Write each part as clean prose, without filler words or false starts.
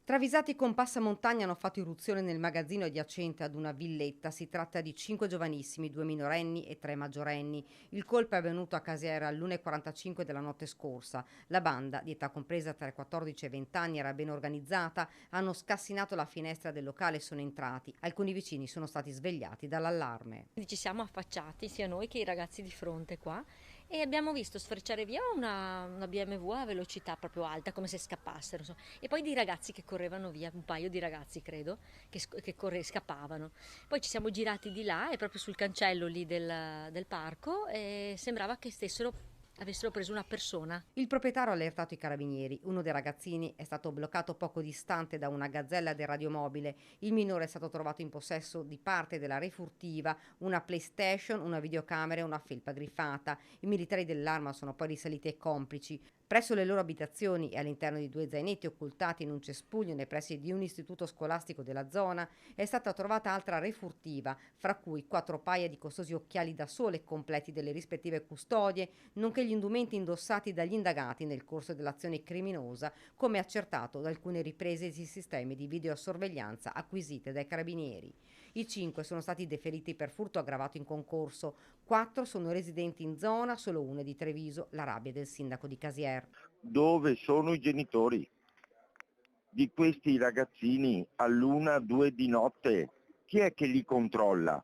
Travisati con passamontagna hanno fatto irruzione nel magazzino adiacente ad una villetta. Si tratta di 5 giovanissimi, 2 minorenni e 3 maggiorenni. Il colpo è avvenuto a Casiera all'1:45 della notte scorsa. La banda, di età compresa tra i 14 e i 20 anni, era ben organizzata. Hanno scassinato la finestra del locale e sono entrati. Alcuni vicini sono stati svegliati dall'allarme. Ci siamo affacciati sia noi che i ragazzi di fronte qua e abbiamo visto sfrecciare via una BMW a velocità proprio alta, come se scappassero. E poi dei ragazzi che correvano via, un paio di ragazzi credo, scappavano. Poi ci siamo girati di là e proprio sul cancello lì del parco e sembrava che avessero preso una persona. Il proprietario ha allertato i carabinieri. Uno dei ragazzini è stato bloccato poco distante da una gazzella del radiomobile. Il minore è stato trovato in possesso di parte della refurtiva, una PlayStation, una videocamera e una felpa griffata. I militari dell'arma sono poi risaliti ai complici. Presso le loro abitazioni e all'interno di 2 zainetti occultati in un cespuglio nei pressi di un istituto scolastico della zona è stata trovata altra refurtiva, fra cui 4 paia di costosi occhiali da sole completi delle rispettive custodie, nonché gli indumenti indossati dagli indagati nel corso dell'azione criminosa, come accertato da alcune riprese di sistemi di videosorveglianza acquisite dai carabinieri. I 5 sono stati deferiti per furto aggravato in concorso, 4 sono residenti in zona, solo uno è di Treviso, la rabbia del sindaco di Casier. Dove sono i genitori di questi ragazzini all'una, due di notte? Chi è che li controlla?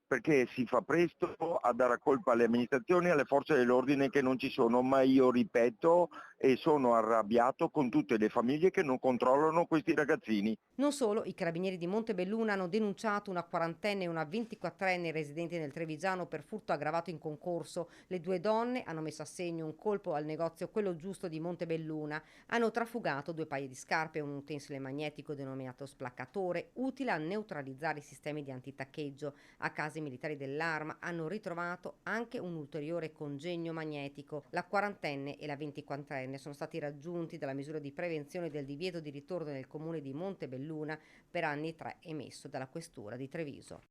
Perché si fa presto a dare colpa alle amministrazioni e alle forze dell'ordine che non ci sono, ma io ripeto e sono arrabbiato con tutte le famiglie che non controllano questi ragazzini. Non solo, i carabinieri di Montebelluna hanno denunciato una quarantenne e una 24enne residenti nel Trevigiano per furto aggravato in concorso. Le 2 donne hanno messo a segno un colpo al negozio Quello Giusto di Montebelluna. Hanno trafugato 2 paia di scarpe e un utensile magnetico denominato splaccatore, utile a neutralizzare i sistemi di antitaccheggio. A casa i militari dell'arma hanno ritrovato anche un ulteriore congegno magnetico. La quarantenne e la 24enne sono stati raggiunti dalla misura di prevenzione del divieto di ritorno nel comune di Montebelluna per anni 3 emesso dalla questura di Treviso.